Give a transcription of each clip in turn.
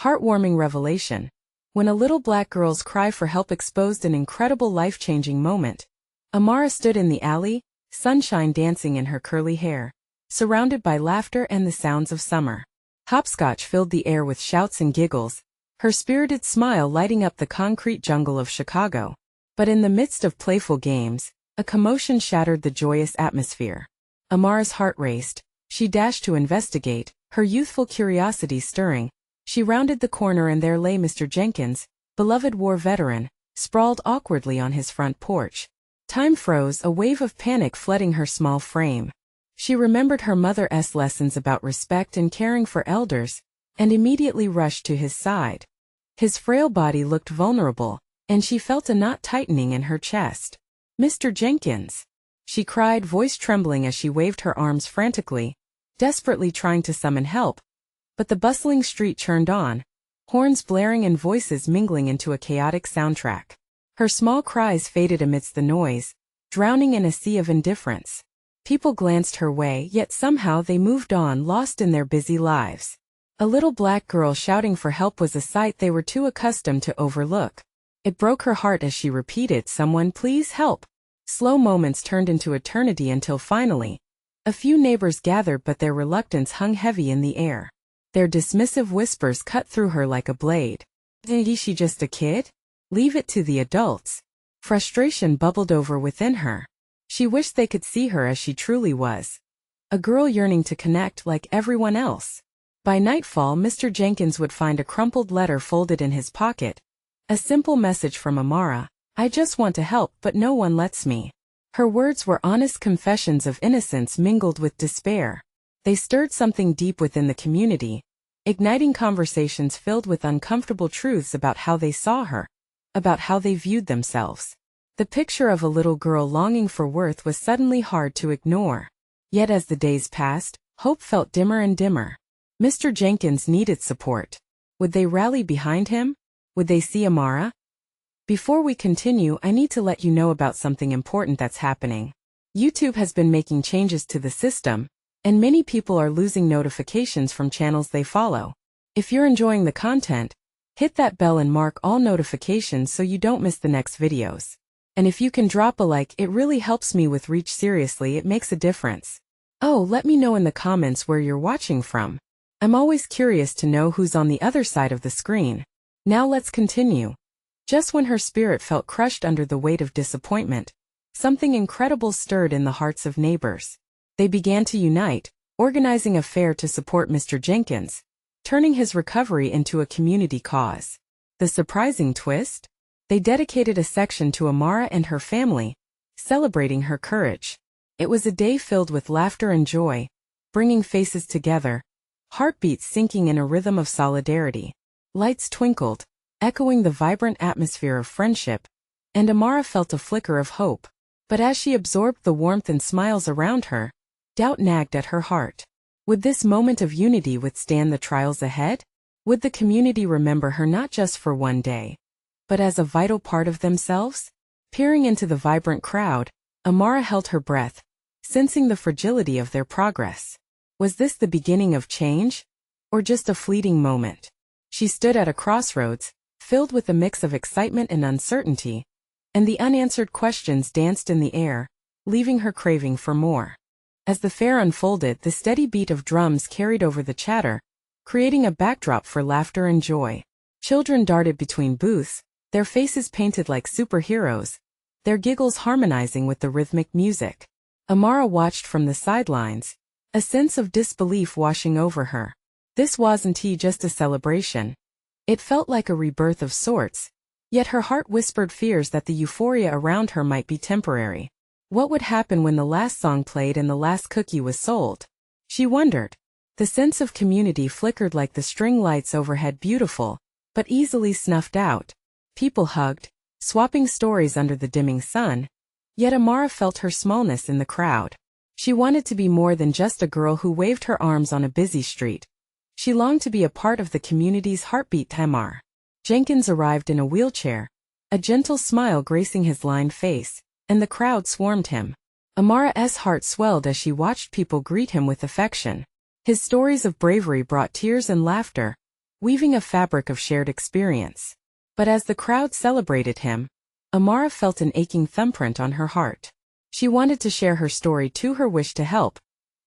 Heartwarming revelation. When a little black girl's cry for help exposed an incredible life-changing moment, Amara stood in the alley, sunshine dancing in her curly hair, surrounded by laughter and the sounds of summer. Hopscotch filled the air with shouts and giggles, her spirited smile lighting up the concrete jungle of Chicago. But in the midst of playful games, a commotion shattered the joyous atmosphere. Amara's heart raced. She dashed to investigate, her youthful curiosity stirring. She rounded the corner and there lay Mr. Jenkins, beloved war veteran, sprawled awkwardly on his front porch. Time froze, a wave of panic flooding her small frame. She remembered her mother's lessons about respect and caring for elders, and immediately rushed to his side. His frail body looked vulnerable, and she felt a knot tightening in her chest. "Mr. Jenkins!" she cried, voice trembling as she waved her arms frantically, desperately trying to summon help. But the bustling street churned on, horns blaring and voices mingling into a chaotic soundtrack. Her small cries faded amidst the noise, drowning in a sea of indifference. People glanced her way, yet somehow they moved on, lost in their busy lives. A little black girl shouting for help was a sight they were too accustomed to overlook. It broke her heart as she repeated, "Someone please help." Slow moments turned into eternity until finally, a few neighbors gathered, but their reluctance hung heavy in the air. Their dismissive whispers cut through her like a blade. "Is she just a kid? Leave it to the adults." Frustration bubbled over within her. She wished they could see her as she truly was. A girl yearning to connect like everyone else. By nightfall, Mr. Jenkins would find a crumpled letter folded in his pocket. A simple message from Amara: "I just want to help, but no one lets me." Her words were honest confessions of innocence mingled with despair. They stirred something deep within the community, igniting conversations filled with uncomfortable truths about how they saw her, about how they viewed themselves. The picture of a little girl longing for worth was suddenly hard to ignore. Yet as the days passed, hope felt dimmer and dimmer. Mr. Jenkins needed support. Would they rally behind him? Would they see Amara? Before we continue, I need to let you know about something important that's happening. YouTube has been making changes to the system, and many people are losing notifications from channels they follow. If you're enjoying the content, hit that bell and mark all notifications so you don't miss the next videos. And if you can drop a like, it really helps me with reach. Seriously, it makes a difference. Oh, let me know in the comments where you're watching from. I'm always curious to know who's on the other side of the screen. Now let's continue. Just when her spirit felt crushed under the weight of disappointment, something incredible stirred in the hearts of neighbors. They began to unite, organizing a fair to support Mr. Jenkins, turning his recovery into a community cause. The surprising twist? They dedicated a section to Amara and her family, celebrating her courage. It was a day filled with laughter and joy, bringing faces together, heartbeats syncing in a rhythm of solidarity. Lights twinkled, echoing the vibrant atmosphere of friendship, and Amara felt a flicker of hope. But as she absorbed the warmth and smiles around her, doubt nagged at her heart. Would this moment of unity withstand the trials ahead? Would the community remember her not just for one day, but as a vital part of themselves? Peering into the vibrant crowd, Amara held her breath, sensing the fragility of their progress. Was this the beginning of change, or just a fleeting moment? She stood at a crossroads, filled with a mix of excitement and uncertainty, and the unanswered questions danced in the air, leaving her craving for more. As the fair unfolded, the steady beat of drums carried over the chatter, creating a backdrop for laughter and joy. Children darted between booths, their faces painted like superheroes, their giggles harmonizing with the rhythmic music. Amara watched from the sidelines, a sense of disbelief washing over her. This wasn't just a celebration. It felt like a rebirth of sorts, yet her heart whispered fears that the euphoria around her might be temporary. What would happen when the last song played and the last cookie was sold? She wondered. The sense of community flickered like the string lights overhead, beautiful, but easily snuffed out. People hugged, swapping stories under the dimming sun, yet Amara felt her smallness in the crowd. She wanted to be more than just a girl who waved her arms on a busy street. She longed to be a part of the community's heartbeat. Amara Jenkins arrived in a wheelchair, a gentle smile gracing his lined face, and the crowd swarmed him. Amara's heart swelled as she watched people greet him with affection. His stories of bravery brought tears and laughter, weaving a fabric of shared experience. But as the crowd celebrated him, Amara felt an aching thumbprint on her heart. She wanted to share her story too, her wish to help,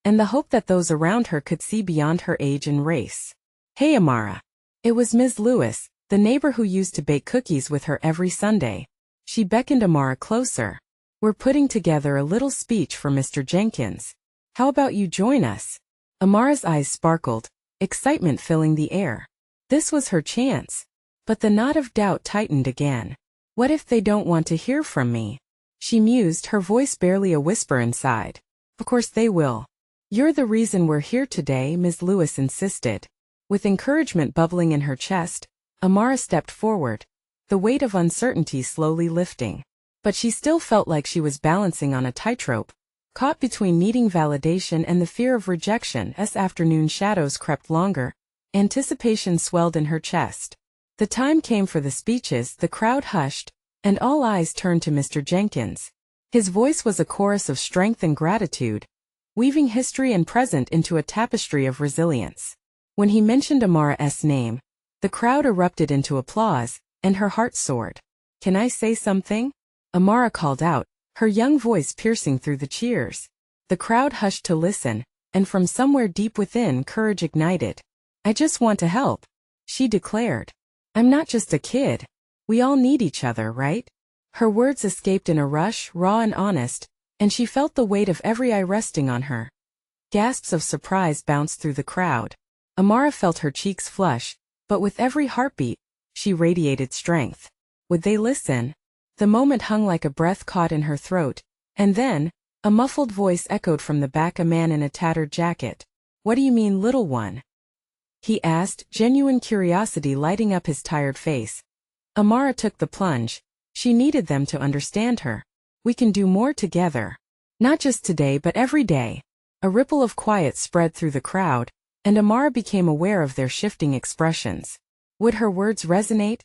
and the hope that those around her could see beyond her age and race. "Hey, Amara." It was Ms. Lewis, the neighbor who used to bake cookies with her every Sunday. She beckoned Amara closer. "We're putting together a little speech for Mr. Jenkins. How about you join us?" Amara's eyes sparkled, excitement filling the air. This was her chance. But the knot of doubt tightened again. "What if they don't want to hear from me?" She mused, her voice barely a whisper inside. "Of course they will. You're the reason we're here today," Ms. Lewis insisted. With encouragement bubbling in her chest, Amara stepped forward, the weight of uncertainty slowly lifting. But she still felt like she was balancing on a tightrope, caught between needing validation and the fear of rejection. As afternoon shadows crept longer, anticipation swelled in her chest. The time came for the speeches, the crowd hushed, and all eyes turned to Mr. Jenkins. His voice was a chorus of strength and gratitude, weaving history and present into a tapestry of resilience. When he mentioned Amara's name, the crowd erupted into applause, and her heart soared. "Can I say something?" Amara called out, her young voice piercing through the cheers. The crowd hushed to listen, and from somewhere deep within, courage ignited. "I just want to help," she declared. "I'm not just a kid. We all need each other, right?" Her words escaped in a rush, raw and honest, and she felt the weight of every eye resting on her. Gasps of surprise bounced through the crowd. Amara felt her cheeks flush, but with every heartbeat, she radiated strength. Would they listen? The moment hung like a breath caught in her throat, and then, a muffled voice echoed from the back, a man in a tattered jacket. "What do you mean, little one?" he asked, genuine curiosity lighting up his tired face. Amara took the plunge. She needed them to understand her. "We can do more together. Not just today but every day." A ripple of quiet spread through the crowd, and Amara became aware of their shifting expressions. Would her words resonate?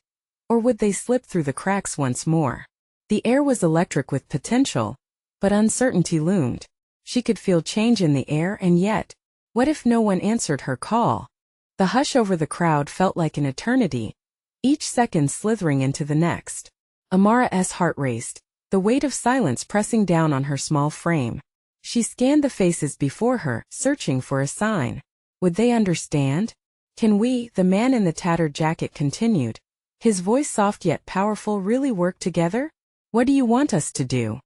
Or would they slip through the cracks once more? The air was electric with potential, but uncertainty loomed. She could feel change in the air, and yet, what if no one answered her call? The hush over the crowd felt like an eternity, each second slithering into the next. Amara's heart raced, the weight of silence pressing down on her small frame. She scanned the faces before her, searching for a sign. Would they understand? "Can we," the man in the tattered jacket continued, his voice soft yet powerful, "really work together? What do you want us to do?"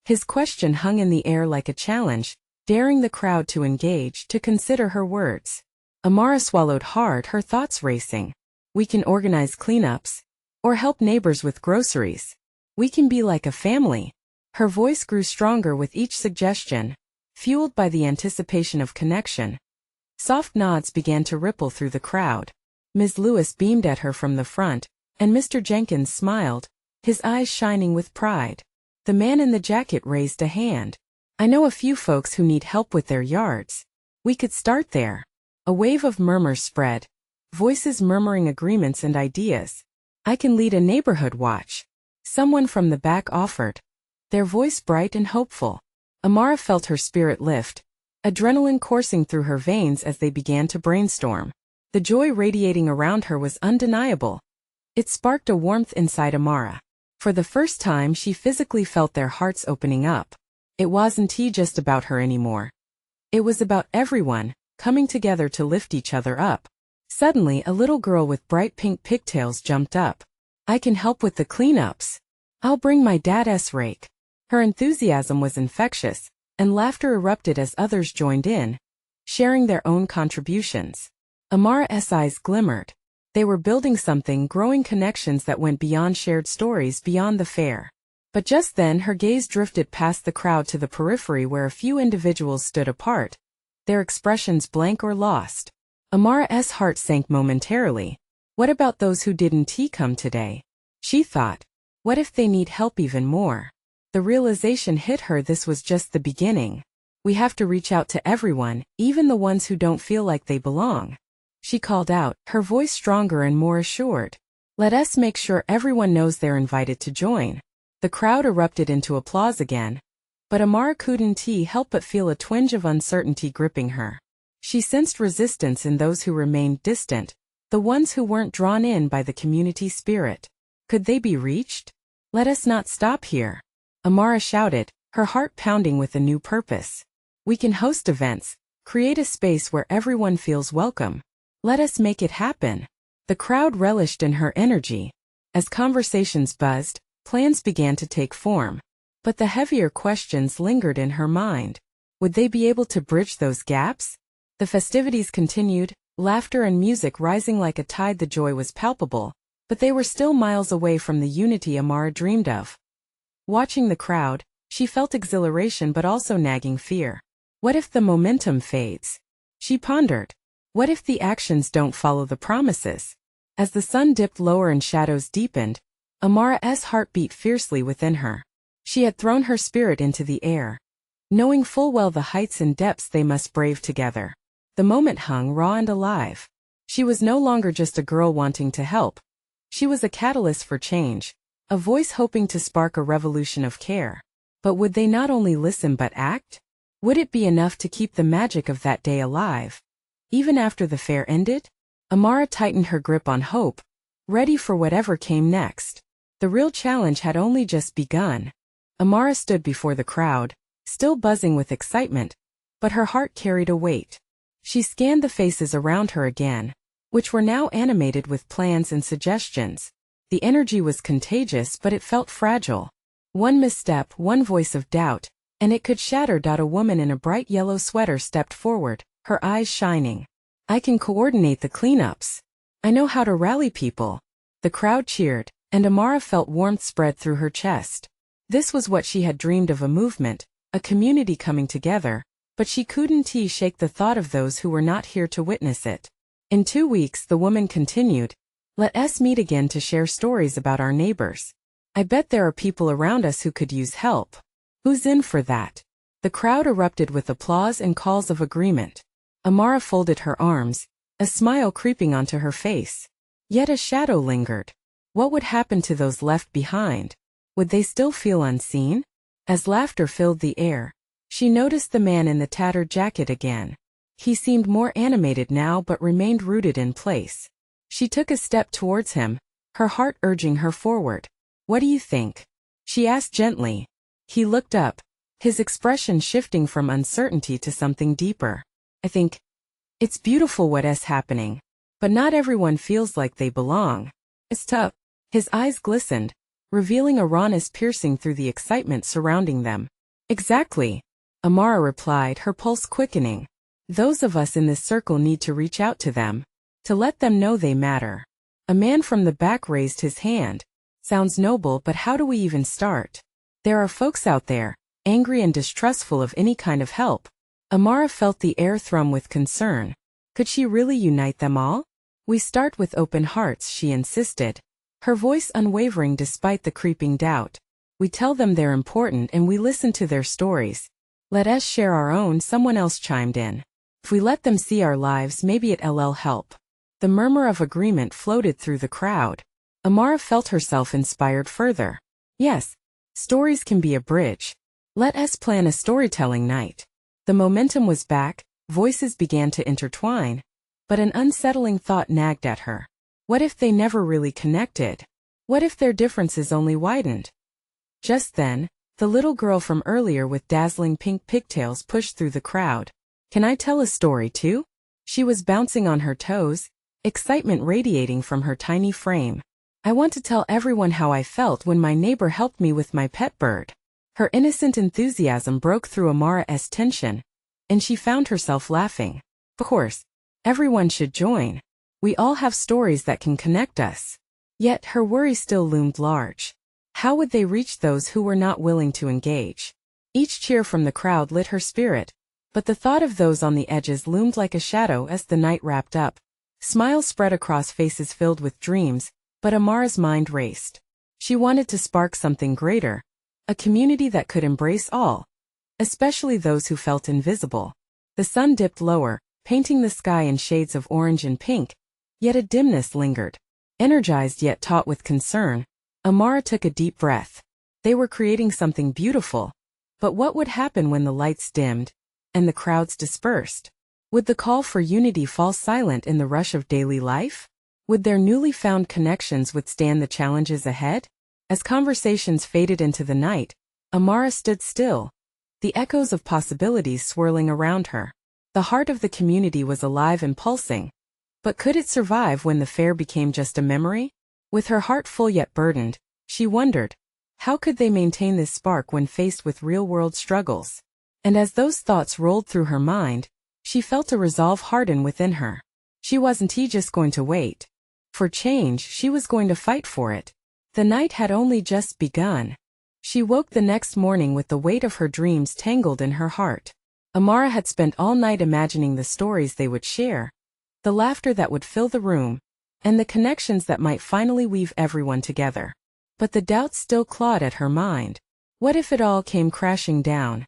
His question hung in the air like a challenge, daring the crowd to engage, to consider her words. Amara swallowed hard, her thoughts racing. "We can organize cleanups, or help neighbors with groceries. We can be like a family." Her voice grew stronger with each suggestion, fueled by the anticipation of connection. Soft nods began to ripple through the crowd. Ms. Lewis beamed at her from the front, and Mr. Jenkins smiled, his eyes shining with pride. The man in the jacket raised a hand. "I know a few folks who need help with their yards. We could start there." A wave of murmurs spread, voices murmuring agreements and ideas. "I can lead a neighborhood watch," someone from the back offered, their voice bright and hopeful. Amara felt her spirit lift, adrenaline coursing through her veins as they began to brainstorm. The joy radiating around her was undeniable. It sparked a warmth inside Amara. For the first time, she physically felt their hearts opening up. It wasn't just about her anymore. It was about everyone, coming together to lift each other up. Suddenly, a little girl with bright pink pigtails jumped up. "I can help with the cleanups. I'll bring my dad's rake." Her enthusiasm was infectious, and laughter erupted as others joined in, sharing their own contributions. Amara's eyes glimmered. They were building something, growing connections that went beyond shared stories, beyond the fair. But just then her gaze drifted past the crowd to the periphery where a few individuals stood apart, their expressions blank or lost. Amara's heart sank momentarily. What about those who didn't come today? She thought. What if they need help even more? The realization hit her, this was just the beginning. We have to reach out to everyone, even the ones who don't feel like they belong. She called out, her voice stronger and more assured. Let us make sure everyone knows they're invited to join. The crowd erupted into applause again. But Amara couldn't help but feel a twinge of uncertainty gripping her. She sensed resistance in those who remained distant, The ones who weren't drawn in by the community spirit. Could they be reached? Let us not stop here. Amara shouted, her heart pounding with a new purpose. We can host events, create a space where everyone feels welcome. Let us make it happen. The crowd relished in her energy. As conversations buzzed, plans began to take form. But the heavier questions lingered in her mind. Would they be able to bridge those gaps? The festivities continued, laughter and music rising like a tide. The joy was palpable, but they were still miles away from the unity Amara dreamed of. Watching the crowd, she felt exhilaration but also nagging fear. What if the momentum fades? She pondered. What if the actions don't follow the promises? As the sun dipped lower and shadows deepened, Amara's heart beat fiercely within her. She had thrown her spirit into the air, knowing full well the heights and depths they must brave together. The moment hung raw and alive. She was no longer just a girl wanting to help. She was a catalyst for change, a voice hoping to spark a revolution of care. But would they not only listen but act? Would it be enough to keep the magic of that day alive? Even after the fair ended, Amara tightened her grip on hope, ready for whatever came next. The real challenge had only just begun. Amara stood before the crowd, still buzzing with excitement, but her heart carried a weight. She scanned the faces around her again, which were now animated with plans and suggestions. The energy was contagious, but it felt fragile. One misstep, one voice of doubt, and it could shatter. A woman in a bright yellow sweater stepped forward, her eyes shining. I can coordinate the cleanups. I know how to rally people. The crowd cheered, and Amara felt warmth spread through her chest. This was what she had dreamed of, a movement, a community coming together, but she couldn't shake the thought of those who were not here to witness it. In 2 weeks, the woman continued, let us meet again to share stories about our neighbors. I bet there are people around us who could use help. Who's in for that? The crowd erupted with applause and calls of agreement. Amara folded her arms, a smile creeping onto her face. Yet a shadow lingered. What would happen to those left behind? Would they still feel unseen? As laughter filled the air, she noticed the man in the tattered jacket again. He seemed more animated now but remained rooted in place. She took a step towards him, her heart urging her forward. What do you think? She asked gently. He looked up, his expression shifting from uncertainty to something deeper. I think it's beautiful what's happening, but not everyone feels like they belong. It's tough. His eyes glistened, revealing a rawness piercing through the excitement surrounding them. Exactly, Amara replied, her pulse quickening. Those of us in this circle need to reach out to them, to let them know they matter. A man from the back raised his hand. Sounds noble, but how do we even start? There are folks out there, angry and distrustful of any kind of help. Amara felt the air thrum with concern. Could she really unite them all? We start with open hearts, she insisted, her voice unwavering despite the creeping doubt. We tell them they're important and we listen to their stories. Let us share our own, someone else chimed in. If we let them see our lives, maybe it'll help. The murmur of agreement floated through the crowd. Amara felt herself inspired further. Yes, stories can be a bridge. Let us plan a storytelling night. The momentum was back, voices began to intertwine, but an unsettling thought nagged at her. What if they never really connected? What if their differences only widened? Just then, the little girl from earlier with dazzling pink pigtails pushed through the crowd. Can I tell a story too? She was bouncing on her toes, excitement radiating from her tiny frame. I want to tell everyone how I felt when my neighbor helped me with my pet bird. Her innocent enthusiasm broke through Amara's tension, and she found herself laughing. Of course, everyone should join. We all have stories that can connect us. Yet her worry still loomed large. How would they reach those who were not willing to engage? Each cheer from the crowd lit her spirit, but the thought of those on the edges loomed like a shadow as the night wrapped up. Smiles spread across faces filled with dreams, but Amara's mind raced. She wanted to spark something greater, a community that could embrace all, especially those who felt invisible. The sun dipped lower, painting the sky in shades of orange and pink, yet a dimness lingered. Energized yet taut with concern, Amara took a deep breath. They were creating something beautiful, but what would happen when the lights dimmed and the crowds dispersed? Would the call for unity fall silent in the rush of daily life? Would their newly found connections withstand the challenges ahead? As conversations faded into the night, Amara stood still, the echoes of possibilities swirling around her. The heart of the community was alive and pulsing. But could it survive when the fair became just a memory? With her heart full yet burdened, she wondered, how could they maintain this spark when faced with real-world struggles? And as those thoughts rolled through her mind, she felt a resolve harden within her. She wasn't just going to wait for change, she was going to fight for it. The night had only just begun. She woke the next morning with the weight of her dreams tangled in her heart. Amara had spent all night imagining the stories they would share, the laughter that would fill the room, and the connections that might finally weave everyone together. But the doubts still clawed at her mind. What if it all came crashing down?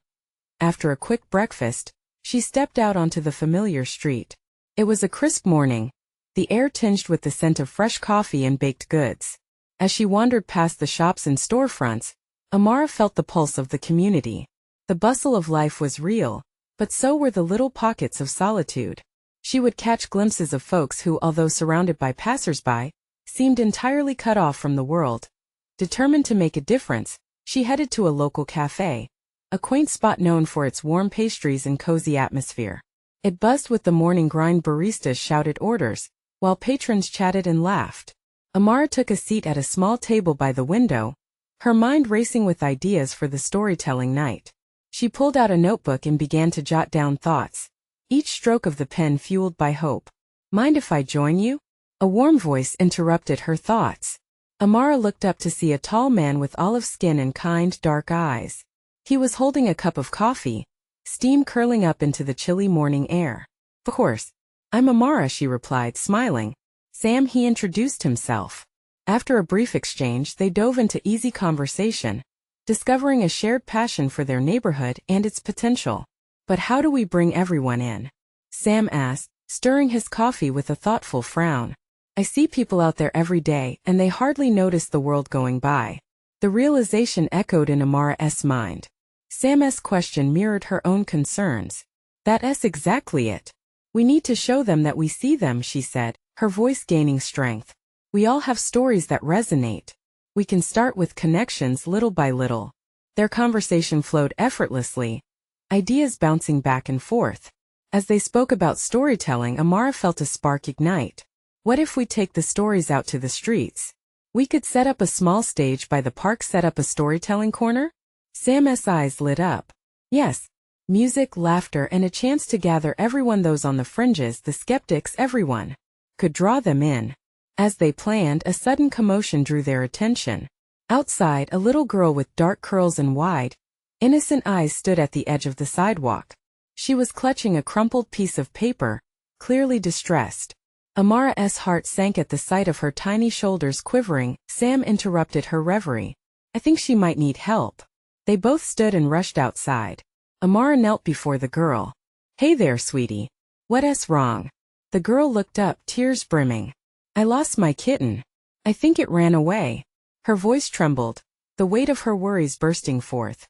After a quick breakfast, she stepped out onto the familiar street. It was a crisp morning, the air tinged with the scent of fresh coffee and baked goods. As she wandered past the shops and storefronts, Amara felt the pulse of the community. The bustle of life was real, but so were the little pockets of solitude. She would catch glimpses of folks who, although surrounded by passers-by, seemed entirely cut off from the world. Determined to make a difference, she headed to a local cafe, a quaint spot known for its warm pastries and cozy atmosphere. It buzzed with the morning grind. Baristas shouted orders, while patrons chatted and laughed. Amara took a seat at a small table by the window, her mind racing with ideas for the storytelling night. She pulled out a notebook and began to jot down thoughts, each stroke of the pen fueled by hope. "Mind if I join you?" A warm voice interrupted her thoughts. Amara looked up to see a tall man with olive skin and kind, dark eyes. He was holding a cup of coffee, steam curling up into the chilly morning air. "Of course. I'm Amara," she replied, smiling. "Sam," he introduced himself. After a brief exchange, they dove into easy conversation, discovering a shared passion for their neighborhood and its potential. "But how do we bring everyone in?" Sam asked, stirring his coffee with a thoughtful frown. "I see people out there every day, and they hardly notice the world going by." The realization echoed in Amara's mind. Sam's question mirrored her own concerns. "That's exactly it. We need to show them that we see them," she said, her voice gaining strength. "We all have stories that resonate. We can start with connections little by little." Their conversation flowed effortlessly, ideas bouncing back and forth. As they spoke about storytelling, Amara felt a spark ignite. "What if we take the stories out to the streets? We could set up a small stage by the park." "Set up a storytelling corner?" Sam's eyes lit up. "Yes. Music, laughter, and a chance to gather everyone, those on the fringes, the skeptics, everyone. Could draw them in." As they planned, a sudden commotion drew their attention. Outside, a little girl with dark curls and wide, innocent eyes stood at the edge of the sidewalk. She was clutching a crumpled piece of paper, clearly distressed. Amara's heart sank at the sight of her tiny shoulders quivering. Sam interrupted her reverie. "I think she might need help." They both stood and rushed outside. Amara knelt before the girl. "Hey there, sweetie. What's wrong?" The girl looked up, tears brimming. "I lost my kitten. I think it ran away." Her voice trembled, the weight of her worries bursting forth.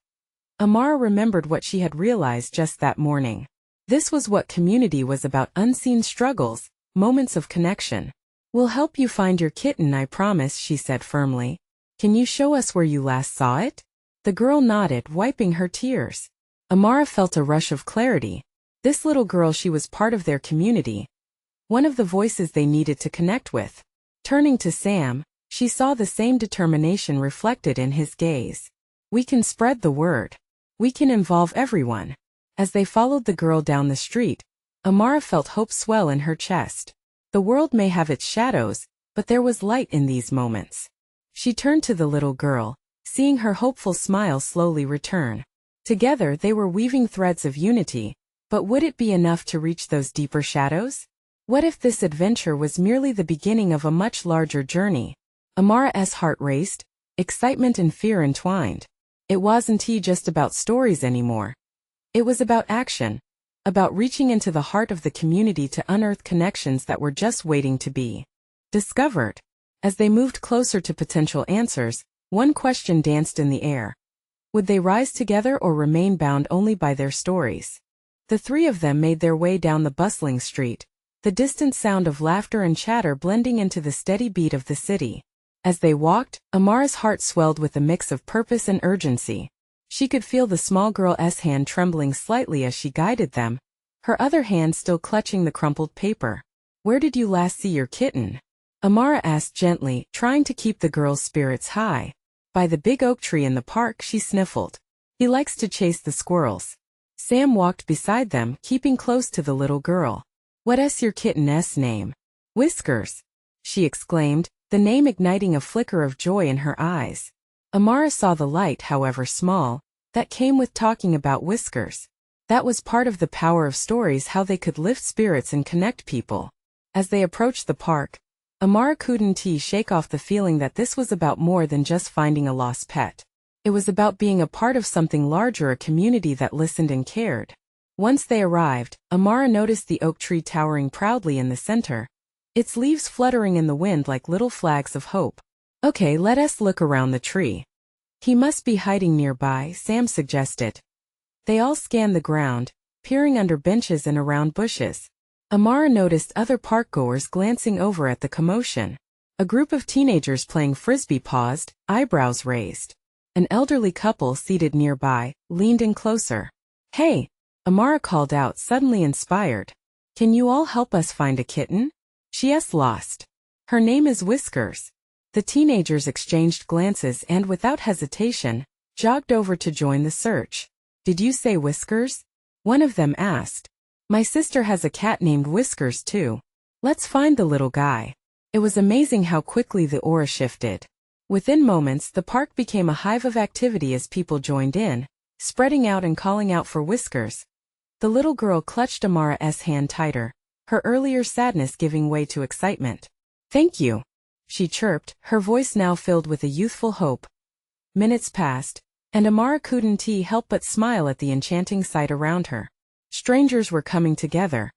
Amara remembered what she had realized just that morning. This was what community was about: unseen struggles, moments of connection. "We'll help you find your kitten, I promise," she said firmly. "Can you show us where you last saw it?" The girl nodded, wiping her tears. Amara felt a rush of clarity. This little girl, she was part of their community, one of the voices they needed to connect with. Turning to Sam, she saw the same determination reflected in his gaze. "We can spread the word. We can involve everyone." As they followed the girl down the street, Amara felt hope swell in her chest. The world may have its shadows, but there was light in these moments. She turned to the little girl, seeing her hopeful smile slowly return. Together they were weaving threads of unity, but would it be enough to reach those deeper shadows? What if this adventure was merely the beginning of a much larger journey? Amara's heart raced, excitement and fear entwined. It wasn't just about stories anymore. It was about action, about reaching into the heart of the community to unearth connections that were just waiting to be discovered. As they moved closer to potential answers, one question danced in the air. Would they rise together or remain bound only by their stories? The three of them made their way down the bustling street, the distant sound of laughter and chatter blending into the steady beat of the city. As they walked, Amara's heart swelled with a mix of purpose and urgency. She could feel the small girl's hand trembling slightly as she guided them, her other hand still clutching the crumpled paper. "Where did you last see your kitten?" Amara asked gently, trying to keep the girl's spirits high. "By the big oak tree in the park," she sniffled. "He likes to chase the squirrels." Sam walked beside them, keeping close to the little girl. "What's your kitten's name?" "Whiskers," she exclaimed, the name igniting a flicker of joy in her eyes. Amara saw the light, however small, that came with talking about Whiskers. That was part of the power of stories, how they could lift spirits and connect people. As they approached the park, Amara couldn't shake off the feeling that this was about more than just finding a lost pet. It was about being a part of something larger, a community that listened and cared. Once they arrived, Amara noticed the oak tree towering proudly in the center, its leaves fluttering in the wind like little flags of hope. "Okay, let us look around the tree." "He must be hiding nearby," Sam suggested. They all scanned the ground, peering under benches and around bushes. Amara noticed other parkgoers glancing over at the commotion. A group of teenagers playing frisbee paused, eyebrows raised. An elderly couple seated nearby leaned in closer. "Hey!" Amara called out, suddenly inspired. "Can you all help us find a kitten? She's lost. Her name is Whiskers." The teenagers exchanged glances and, without hesitation, jogged over to join the search. "Did you say Whiskers?" one of them asked. "My sister has a cat named Whiskers too. Let's find the little guy." It was amazing how quickly the aura shifted. Within moments, the park became a hive of activity as people joined in, spreading out and calling out for Whiskers. The little girl clutched Amara's hand tighter, her earlier sadness giving way to excitement. "Thank you," she chirped, her voice now filled with a youthful hope. Minutes passed, and Amara couldn't help but smile at the enchanting sight around her. Strangers were coming together,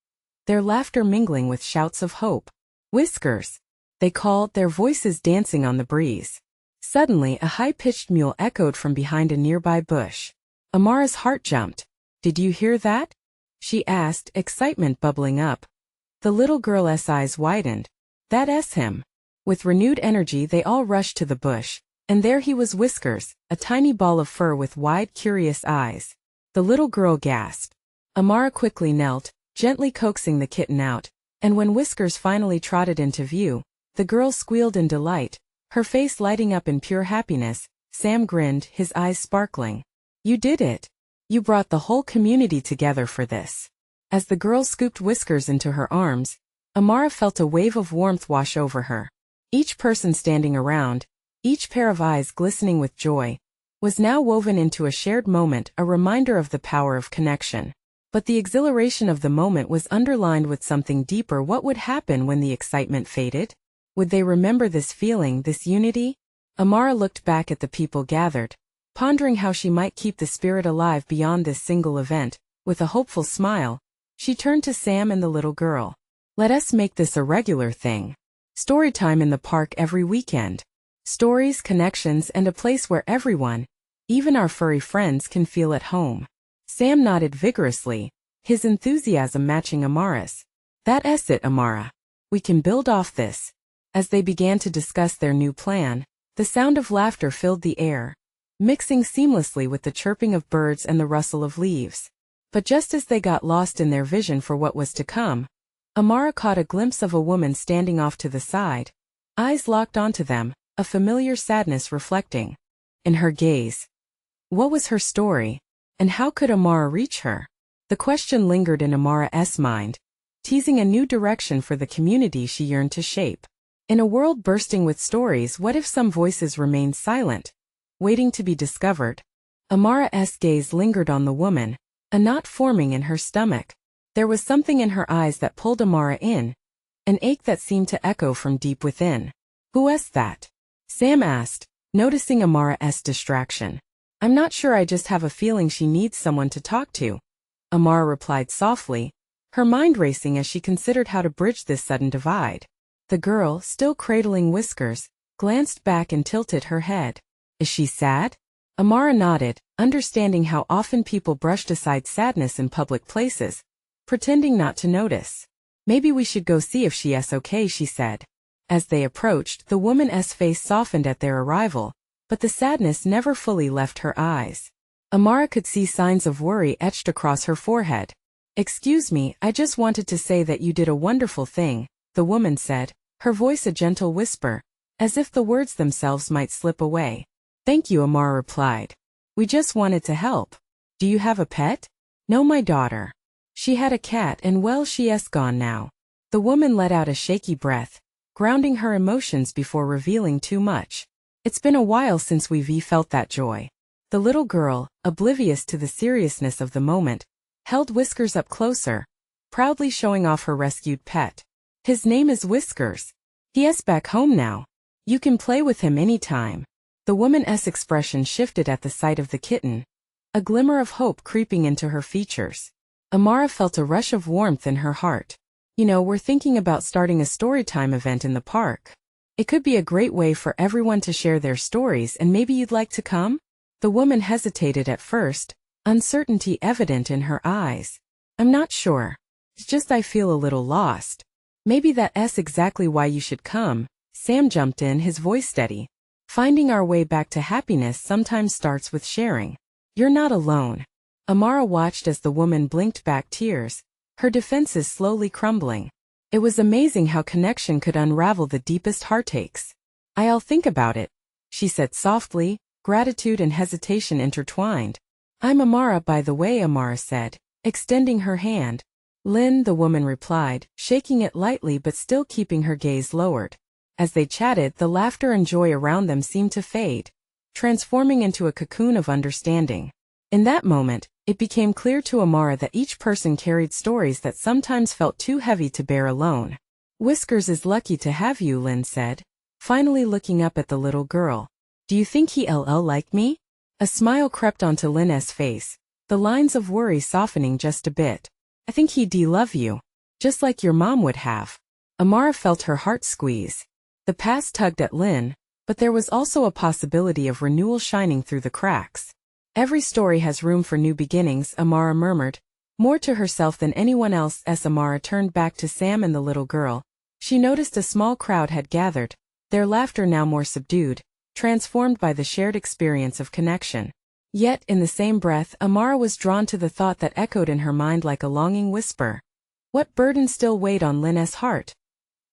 their laughter mingling with shouts of hope. "Whiskers!" they called, their voices dancing on the breeze. Suddenly, a high-pitched mew echoed from behind a nearby bush. Amara's heart jumped. "Did you hear that?" she asked, excitement bubbling up. The little girl's eyes widened. "That's him." With renewed energy, they all rushed to the bush, and there he was, Whiskers, a tiny ball of fur with wide, curious eyes. The little girl gasped. Amara quickly knelt, gently coaxing the kitten out, and when Whiskers finally trotted into view, the girl squealed in delight, her face lighting up in pure happiness. Sam grinned, his eyes sparkling. "You did it. You brought the whole community together for this." As the girl scooped Whiskers into her arms, Amara felt a wave of warmth wash over her. Each person standing around, each pair of eyes glistening with joy, was now woven into a shared moment, a reminder of the power of connection. But the exhilaration of the moment was underlined with something deeper. What would happen when the excitement faded? Would they remember this feeling, this unity? Amara looked back at the people gathered, pondering how she might keep the spirit alive beyond this single event. With a hopeful smile, she turned to Sam and the little girl. "Let us make this a regular thing. Storytime in the park every weekend. Stories, connections, and a place where everyone, even our furry friends, can feel at home." Sam nodded vigorously, his enthusiasm matching Amara's. "That's it, Amara. We can build off this." As they began to discuss their new plan, the sound of laughter filled the air, mixing seamlessly with the chirping of birds and the rustle of leaves. But just as they got lost in their vision for what was to come, Amara caught a glimpse of a woman standing off to the side, eyes locked onto them, a familiar sadness reflecting in her gaze. What was her story, and how could Amara reach her? The question lingered in Amara's mind, teasing a new direction for the community she yearned to shape. In a world bursting with stories, what if some voices remained silent, waiting to be discovered? Amara's gaze lingered on the woman, a knot forming in her stomach. There was something in her eyes that pulled Amara in, an ache that seemed to echo from deep within. "Who's that?" Sam asked, noticing Amara's distraction. "I'm not sure, I just have a feeling she needs someone to talk to," Amara replied softly, her mind racing as she considered how to bridge this sudden divide. The girl, still cradling Whiskers, glanced back and tilted her head. "Is she sad?" Amara nodded, understanding how often people brushed aside sadness in public places, pretending not to notice. Maybe we should go see if she's okay, she said. As they approached, the woman's face softened at their arrival, but the sadness never fully left her eyes. Amara could see signs of worry etched across her forehead. "Excuse me, I just wanted to say that you did a wonderful thing," the woman said, her voice a gentle whisper, as if the words themselves might slip away. "Thank you," Amara replied. "We just wanted to help." "Do you have a pet?" "No, my daughter. She had a cat and well, she's gone now." The woman let out a shaky breath, grounding her emotions before revealing too much. "It's been a while since we've felt that joy." The little girl, oblivious to the seriousness of the moment, held Whiskers up closer, proudly showing off her rescued pet. "His name is Whiskers. He's back home now. You can play with him anytime." The woman's expression shifted at the sight of the kitten, a glimmer of hope creeping into her features. Amara felt a rush of warmth in her heart. "You know, we're thinking about starting a storytime event in the park. It could be a great way for everyone to share their stories, and maybe you'd like to come?" The woman hesitated at first, uncertainty evident in her eyes. "I'm not sure. It's just I feel a little lost." "Maybe that's exactly why you should come," Sam jumped in, his voice steady. "Finding our way back to happiness sometimes starts with sharing. You're not alone." Amara watched as the woman blinked back tears, her defenses slowly crumbling. It was amazing how connection could unravel the deepest heartaches. "I'll think about it," she said softly, gratitude and hesitation intertwined. "I'm Amara, by the way," Amara said, extending her hand. "Lynn," the woman replied, shaking it lightly but still keeping her gaze lowered. As they chatted, the laughter and joy around them seemed to fade, transforming into a cocoon of understanding. In that moment, it became clear to Amara that each person carried stories that sometimes felt too heavy to bear alone. "Whiskers is lucky to have you," Lynn said, finally looking up at the little girl. "Do you think he'll like me?" A smile crept onto Lynn's face, the lines of worry softening just a bit. "I think he'd love you, just like your mom would have." Amara felt her heart squeeze. The past tugged at Lynn, but there was also a possibility of renewal shining through the cracks. "Every story has room for new beginnings," Amara murmured, more to herself than anyone else. As Amara turned back to Sam and the little girl, she noticed a small crowd had gathered, their laughter now more subdued, transformed by the shared experience of connection. Yet, in the same breath, Amara was drawn to the thought that echoed in her mind like a longing whisper. What burden still weighed on Lynn's heart?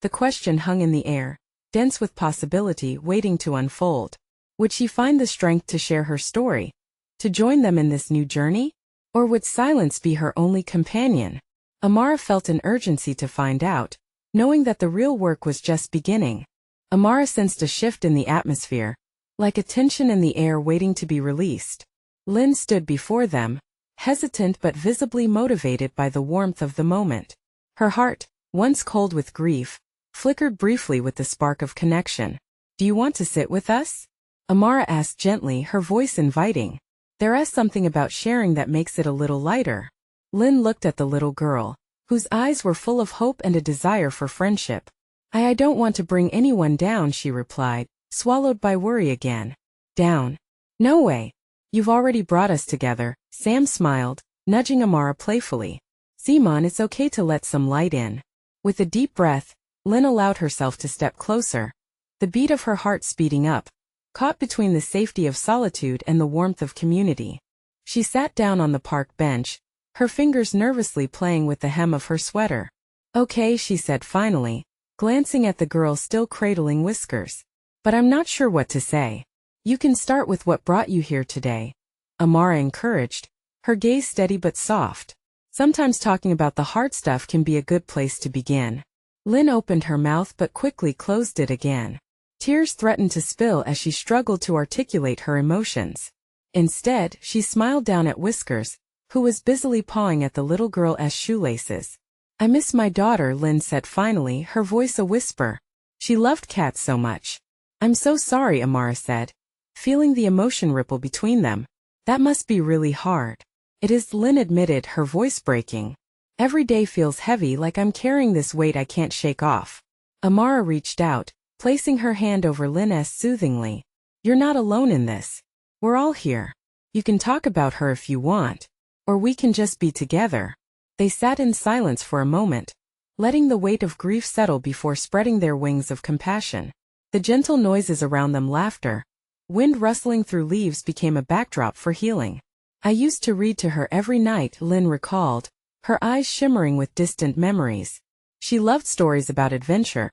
The question hung in the air, dense with possibility waiting to unfold. Would she find the strength to share her story, to join them in this new journey? Or would silence be her only companion? Amara felt an urgency to find out, knowing that the real work was just beginning. Amara sensed a shift in the atmosphere, like a tension in the air waiting to be released. Lynn stood before them, hesitant but visibly motivated by the warmth of the moment. Her heart, once cold with grief, flickered briefly with the spark of connection. "Do you want to sit with us?" Amara asked gently, her voice inviting. "There is something about sharing that makes it a little lighter." Lynn looked at the little girl, whose eyes were full of hope and a desire for friendship. I don't want to bring anyone down," she replied, swallowed by worry again. "Down? No way. You've already brought us together," Sam smiled, nudging Amara playfully. "Simon, it's okay to let some light in." With a deep breath, Lynn allowed herself to step closer, the beat of her heart speeding up, caught between the safety of solitude and the warmth of community. She sat down on the park bench, her fingers nervously playing with the hem of her sweater. "Okay," she said finally, glancing at the girl still cradling Whiskers. "But I'm not sure what to say." "You can start with what brought you here today," Amara encouraged, her gaze steady but soft. "Sometimes talking about the hard stuff can be a good place to begin." Lynn opened her mouth but quickly closed it again. Tears threatened to spill as she struggled to articulate her emotions. Instead, she smiled down at Whiskers, who was busily pawing at the little girl's shoelaces. "I miss my daughter," Lynn said finally, her voice a whisper. She loved cats so much. "I'm so sorry," Amara said, feeling the emotion ripple between them. "That must be really hard." "It is," Lynn admitted, her voice breaking. "Every day feels heavy, like I'm carrying this weight I can't shake off." Amara reached out, placing her hand over Lynn's soothingly. "You're not alone in this. We're all here. You can talk about her if you want, or we can just be together." They sat in silence for a moment, letting the weight of grief settle before spreading their wings of compassion. The gentle noises around them, laughter, wind rustling through leaves, became a backdrop for healing. I used to read to her every night, Lynn recalled, her eyes shimmering with distant memories. She loved stories about adventure.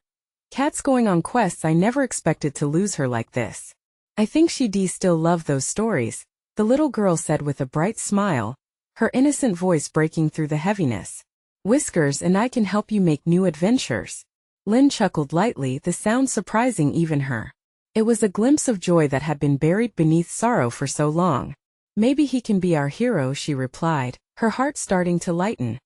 Cats going on quests. I never expected to lose her like this. I think she'd still love those stories, the little girl said with a bright smile, her innocent voice breaking through the heaviness. Whiskers and I can help you make new adventures. Lynn chuckled lightly, the sound surprising even her. It was a glimpse of joy that had been buried beneath sorrow for so long. Maybe he can be our hero, she replied, her heart starting to lighten.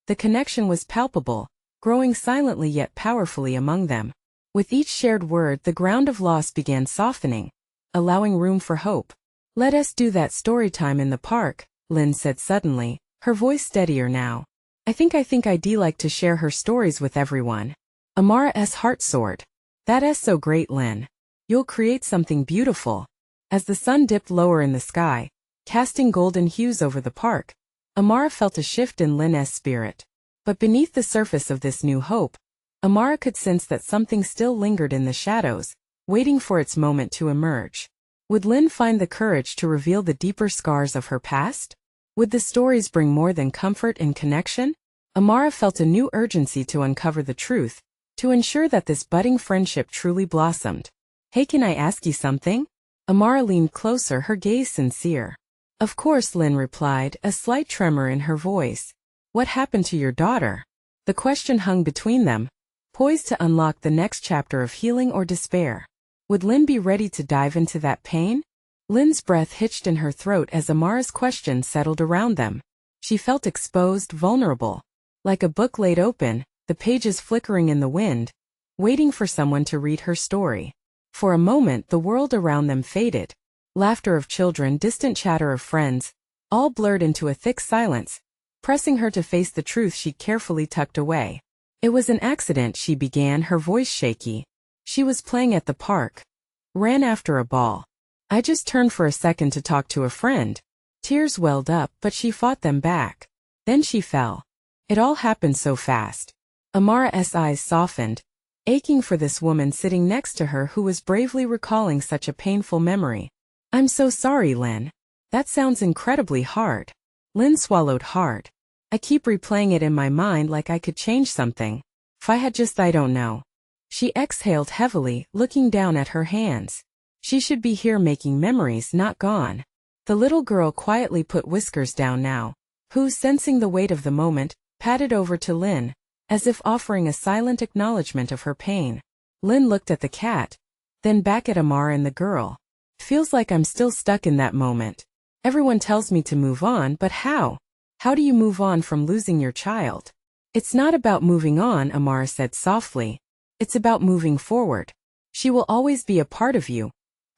The connection was palpable, growing silently yet powerfully among them. With each shared word, the ground of loss began softening, allowing room for hope. Let us do that story time in the park, Lynn said suddenly, her voice steadier now. I think I'd like to share her stories with everyone. Amara's heart soared. That's so great, Lynn. You'll create something beautiful. As the sun dipped lower in the sky, casting golden hues over the park, Amara felt a shift in Lynn's spirit. But beneath the surface of this new hope, Amara could sense that something still lingered in the shadows, waiting for its moment to emerge. Would Lynn find the courage to reveal the deeper scars of her past? Would the stories bring more than comfort and connection? Amara felt a new urgency to uncover the truth, to ensure that this budding friendship truly blossomed. Hey, can I ask you something? Amara leaned closer, her gaze sincere. Of course, Lynn replied, a slight tremor in her voice. What happened to your daughter? The question hung between them, poised to unlock the next chapter of healing or despair. Would Lynn be ready to dive into that pain? Lynn's breath hitched in her throat as Amara's question settled around them. She felt exposed, vulnerable. Like a book laid open, the pages flickering in the wind, waiting for someone to read her story. For a moment the world around them faded. Laughter of children, distant chatter of friends, all blurred into a thick silence, pressing her to face the truth she'd carefully tucked away. It was an accident, she began, her voice shaky. She was playing at the park. Ran after a ball. I just turned for a second to talk to a friend. Tears welled up, but she fought them back. Then she fell. It all happened so fast. Amara's eyes softened, aching for this woman sitting next to her who was bravely recalling such a painful memory. I'm so sorry, Lynn. That sounds incredibly hard. Lynn swallowed hard. I keep replaying it in my mind like I could change something. If I had just, I don't know. She exhaled heavily, looking down at her hands. She should be here making memories, not gone. The little girl quietly put Whiskers down now, who, sensing the weight of the moment, patted over to Lynn, as if offering a silent acknowledgement of her pain. Lynn looked at the cat, then back at Amara and the girl. Feels like I'm still stuck in that moment. Everyone tells me to move on, but how? How do you move on from losing your child? It's not about moving on, Amara said softly. It's about moving forward. She will always be a part of you.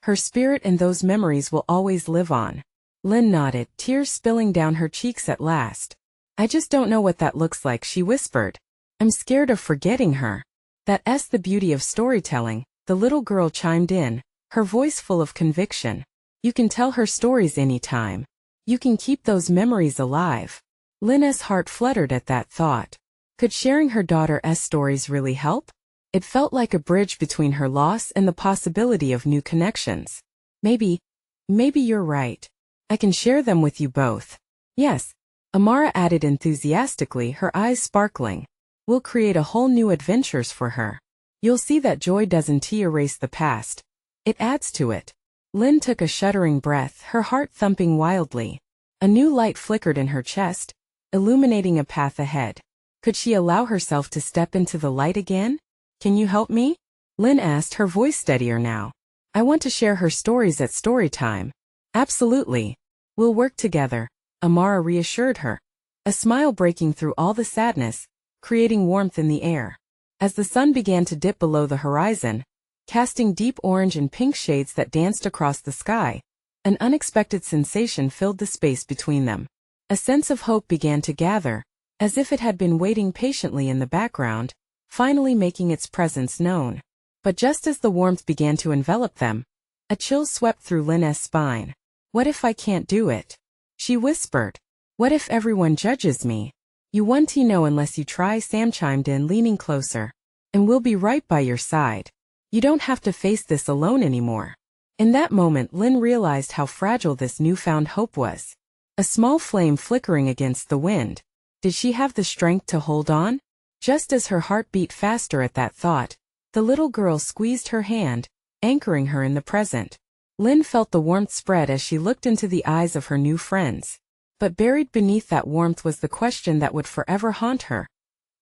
Her spirit and those memories will always live on. Lynn nodded, tears spilling down her cheeks at last. I just don't know what that looks like, she whispered. I'm scared of forgetting her. That's the beauty of storytelling, the little girl chimed in, her voice full of conviction. You can tell her stories anytime. You can keep those memories alive. Lynn's heart fluttered at that thought. Could sharing her daughter's stories really help? It felt like a bridge between her loss and the possibility of new connections. Maybe you're right. I can share them with you both. Yes, Amara added enthusiastically, her eyes sparkling. We'll create a whole new adventures for her. You'll see that joy doesn't erase the past. It adds to it. Lynn took a shuddering breath, her heart thumping wildly. A new light flickered in her chest, illuminating a path ahead. Could she allow herself to step into the light again? Can you help me? Lynn asked, her voice steadier now. I want to share her stories at story time. Absolutely. We'll work together, Amara reassured her, a smile breaking through all the sadness, creating warmth in the air. As the sun began to dip below the horizon, casting deep orange and pink shades that danced across the sky, an unexpected sensation filled the space between them. A sense of hope began to gather, as if it had been waiting patiently in the background, finally making its presence known. But just as the warmth began to envelop them, a chill swept through Lynn's spine. What if I can't do it? She whispered. What if everyone judges me? You won't know unless you try, Sam chimed in, leaning closer. And we'll be right by your side. You don't have to face this alone anymore. In that moment, Lynn realized how fragile this newfound hope was. A small flame flickering against the wind. Did she have the strength to hold on? Just as her heart beat faster at that thought, the little girl squeezed her hand, anchoring her in the present. Lynn felt the warmth spread as she looked into the eyes of her new friends. But buried beneath that warmth was the question that would forever haunt her.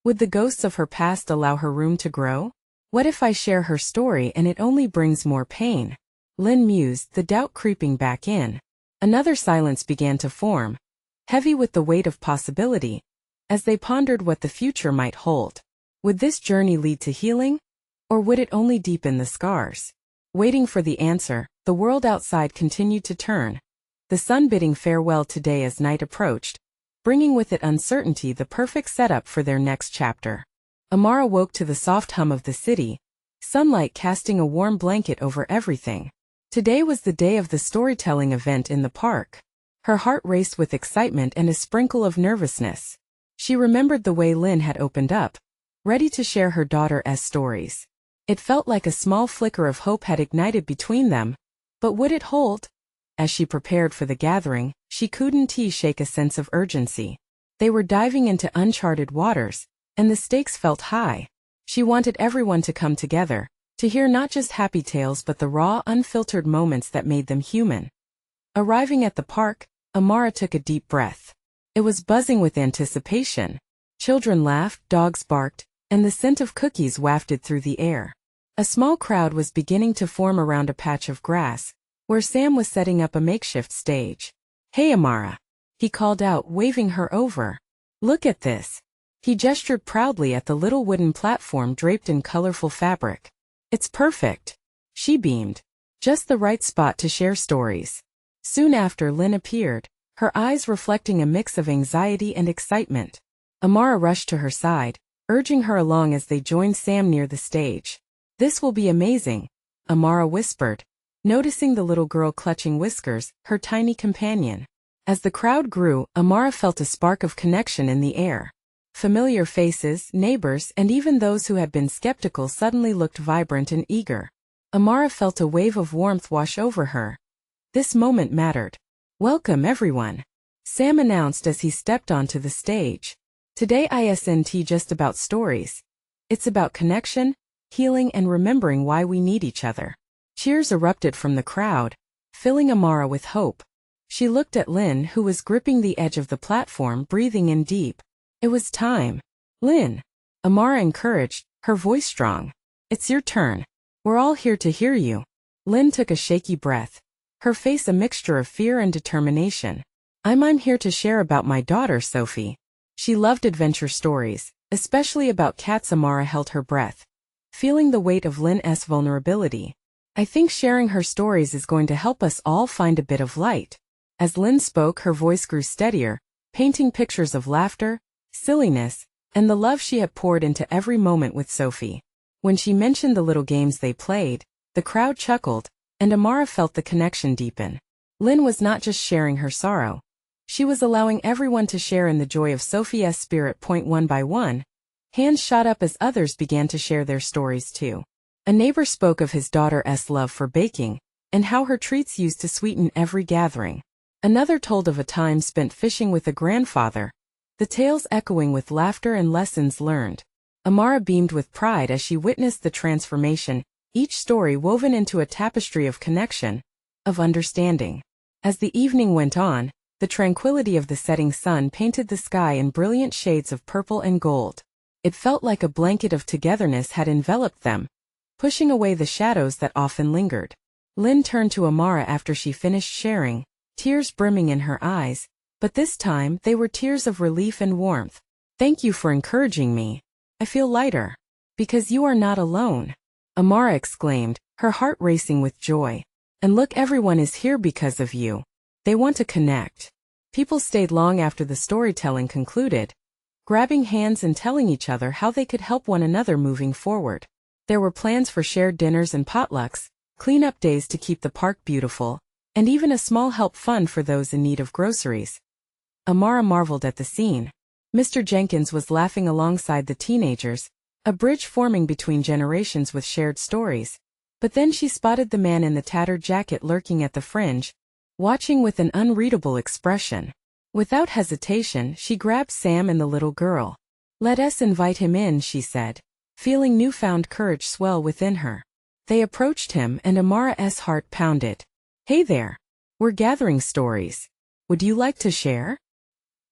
Would the ghosts of her past allow her room to grow? What if I share her story and it only brings more pain? Lynn mused, the doubt creeping back in. Another silence began to form, heavy with the weight of possibility, as they pondered what the future might hold. Would this journey lead to healing? Or would it only deepen the scars? Waiting for the answer, the world outside continued to turn, the sun bidding farewell today as night approached, bringing with it uncertainty, the perfect setup for their next chapter. Amara woke to the soft hum of the city, sunlight casting a warm blanket over everything. Today was the day of the storytelling event in the park. Her heart raced with excitement and a sprinkle of nervousness. She remembered the way Lynn had opened up, ready to share her daughter's stories. It felt like a small flicker of hope had ignited between them, but would it hold? As she prepared for the gathering, she couldn't shake a sense of urgency. They were diving into uncharted waters, and the stakes felt high. She wanted everyone to come together, to hear not just happy tales but the raw, unfiltered moments that made them human. Arriving at the park, Amara took a deep breath. It was buzzing with anticipation. Children laughed, dogs barked, and the scent of cookies wafted through the air. A small crowd was beginning to form around a patch of grass, where Sam was setting up a makeshift stage. "Hey Amara," he called out, waving her over. "Look at this." He gestured proudly at the little wooden platform draped in colorful fabric. "It's perfect." She beamed. Just the right spot to share stories. Soon after, Lynn appeared, her eyes reflecting a mix of anxiety and excitement. Amara rushed to her side, urging her along as they joined Sam near the stage. "This will be amazing," Amara whispered, noticing the little girl clutching Whiskers, her tiny companion. As the crowd grew, Amara felt a spark of connection in the air. Familiar faces, neighbors, and even those who had been skeptical suddenly looked vibrant and eager. Amara felt a wave of warmth wash over her. This moment mattered. "Welcome everyone," Sam announced as he stepped onto the stage. "Today isn't just about stories. It's about connection, healing, and remembering why we need each other." Cheers erupted from the crowd, filling Amara with hope. She looked at Lynn, who was gripping the edge of the platform, breathing in deep. It was time. "Lynn," Amara encouraged, her voice strong. "It's your turn. We're all here to hear you." Lynn took a shaky breath, her face a mixture of fear and determination. I'm here to share about my daughter Sophie." She loved adventure stories, especially about cats. Amara held her breath, feeling the weight of Lynn's vulnerability. "I think sharing her stories is going to help us all find a bit of light." As Lynn spoke, her voice grew steadier, painting pictures of laughter, silliness, and the love she had poured into every moment with Sophie. When she mentioned the little games they played, the crowd chuckled, and Amara felt the connection deepen. Lynn was not just sharing her sorrow. She was allowing everyone to share in the joy of Sophie's spirit. One by one, hands shot up as others began to share their stories too. A neighbor spoke of his daughter's love for baking, and how her treats used to sweeten every gathering. Another told of a time spent fishing with a grandfather, the tales echoing with laughter and lessons learned. Amara beamed with pride as she witnessed the transformation, each story woven into a tapestry of connection, of understanding. As the evening went on, the tranquility of the setting sun painted the sky in brilliant shades of purple and gold. It felt like a blanket of togetherness had enveloped them, pushing away the shadows that often lingered. Lynn turned to Amara after she finished sharing, tears brimming in her eyes, but this time they were tears of relief and warmth. "Thank you for encouraging me. I feel lighter." "Because you are not alone," Amara exclaimed, her heart racing with joy. "And look, everyone is here because of you. They want to connect." People stayed long after the storytelling concluded, grabbing hands and telling each other how they could help one another moving forward. There were plans for shared dinners and potlucks, cleanup days to keep the park beautiful, and even a small help fund for those in need of groceries. Amara marveled at the scene. Mr. Jenkins was laughing alongside the teenagers, a bridge forming between generations with shared stories. But then she spotted the man in the tattered jacket lurking at the fringe, watching with an unreadable expression. Without hesitation, she grabbed Sam and the little girl. "Let us invite him in," she said, feeling newfound courage swell within her. They approached him and Amara's heart pounded. "Hey there. We're gathering stories. Would you like to share?"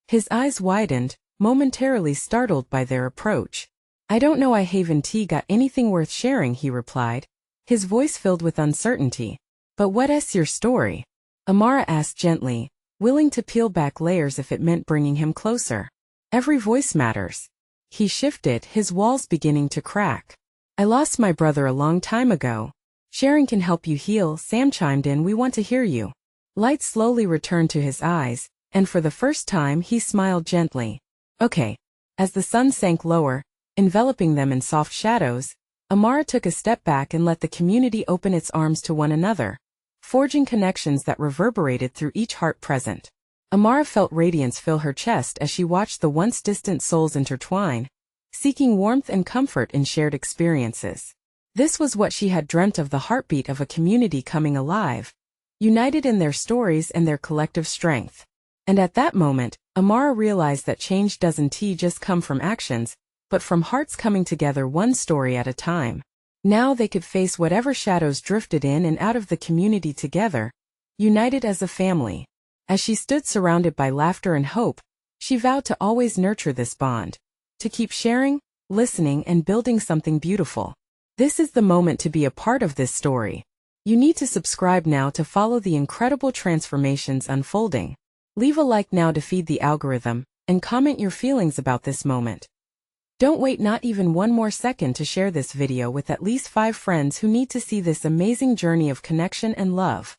His eyes widened, momentarily startled by their approach. "I don't know I haven't got anything worth sharing," he replied, his voice filled with uncertainty. "But what's your story?" Amara asked gently, willing to peel back layers if it meant bringing him closer. "Every voice matters." He shifted, his walls beginning to crack. "I lost my brother a long time ago. Sharing can help you heal," Sam chimed in. "We want to hear you." Light slowly returned to his eyes, and for the first time he smiled gently. "Okay." As the sun sank lower, enveloping them in soft shadows, Amara took a step back and let the community open its arms to one another, forging connections that reverberated through each heart present. Amara felt radiance fill her chest as she watched the once distant souls intertwine, seeking warmth and comfort in shared experiences. This was what she had dreamt of, the heartbeat of a community coming alive, united in their stories and their collective strength. And at that moment, Amara realized that change doesn't just come from actions, but from hearts coming together one story at a time. Now they could face whatever shadows drifted in and out of the community together, united as a family. As she stood surrounded by laughter and hope, she vowed to always nurture this bond, to keep sharing, listening, and building something beautiful. This is the moment to be a part of this story. You need to subscribe now to follow the incredible transformations unfolding. Leave a like now to feed the algorithm, and comment your feelings about this moment. Don't wait not even one more second to share this video with at least 5 friends who need to see this amazing journey of connection and love.